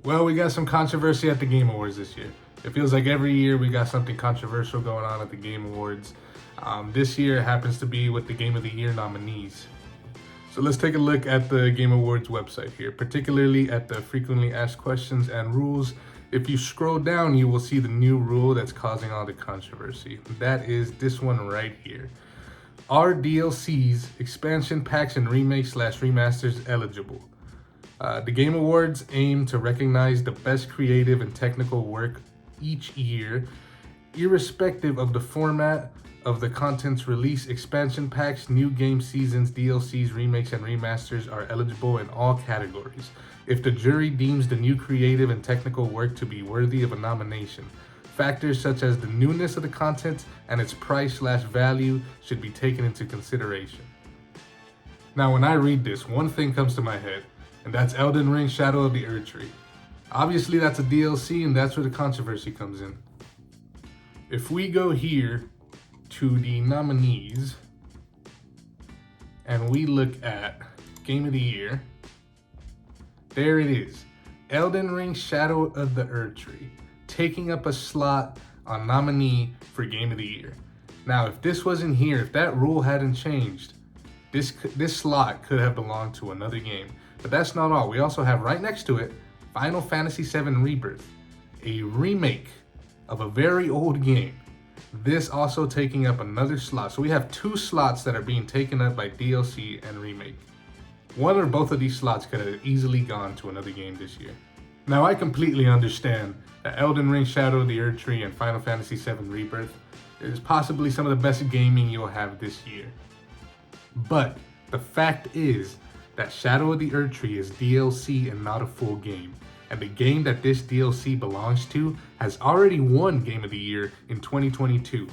Well, we got some controversy at the Game Awards this year. It feels like every year we got something controversial going on at the Game Awards. This year happens to be with the Game of the Year nominees. So let's take a look at the Game Awards website here, particularly at the frequently asked questions and rules. If you scroll down, you will see the new rule that's causing all the controversy. That is this one right here. Are DLCs, expansion packs, and remakes/remasters eligible? The Game Awards aim to recognize the best creative and technical work each year, irrespective of the format of the content's release. Expansion packs, new game seasons, DLCs, remakes, and remasters are eligible in all categories if the jury deems the new creative and technical work to be worthy of a nomination. Factors such as the newness of the content and its price/value should be taken into consideration. Now, when I read this, one thing comes to my head, and that's Elden Ring Shadow of the Erdtree. Obviously, that's a DLC, and that's where the controversy comes in. If we go here to the nominees, and we look at Game of the Year, there it is. Elden Ring Shadow of the Erdtree, taking up a slot on nominee for Game of the Year. Now, if this wasn't here, if that rule hadn't changed, this slot could have belonged to another game. But that's not all. We also have right next to it Final Fantasy VII Rebirth, a remake of a very old game. This also taking up another slot. So we have two slots that are being taken up by DLC and remake. One or both of these slots could have easily gone to another game this year. Now, I completely understand that Elden Ring Shadow of the Erdtree and Final Fantasy VII Rebirth is possibly some of the best gaming you'll have this year. But the fact is that Shadow of the Erdtree is DLC and not a full game. And the game that this DLC belongs to has already won Game of the Year in 2022.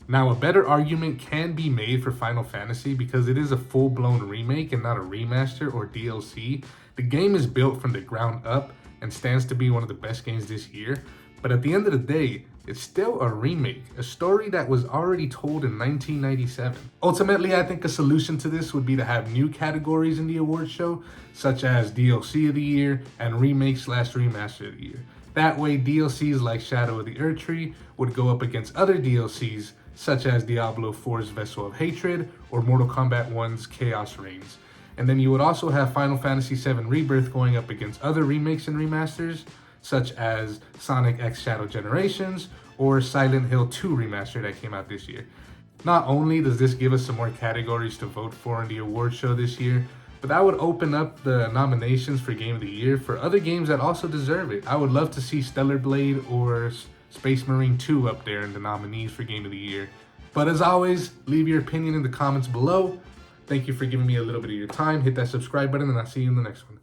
Now, a better argument can be made for Final Fantasy because it is a full-blown remake and not a remaster or DLC. The game is built from the ground up and stands to be one of the best games this year. But at the end of the day, it's still a remake, a story that was already told in 1997. Ultimately, I think a solution to this would be to have new categories in the award show, such as DLC of the Year and remake/remaster of the year. That way, DLCs like Shadow of the Erdtree would go up against other DLCs, such as Diablo 4's Vessel of Hatred or Mortal Kombat 1's Chaos Reigns. And then you would also have Final Fantasy VII Rebirth going up against other remakes and remasters, such as Sonic X Shadow Generations or Silent Hill 2 Remaster that came out this year. Not only does this give us some more categories to vote for in the award show this year, but that would open up the nominations for Game of the Year for other games that also deserve it. I would love to see Stellar Blade or Space Marine 2 up there in the nominees for Game of the Year. But as always, leave your opinion in the comments below. Thank you for giving me a little bit of your time. Hit that subscribe button and I'll see you in the next one.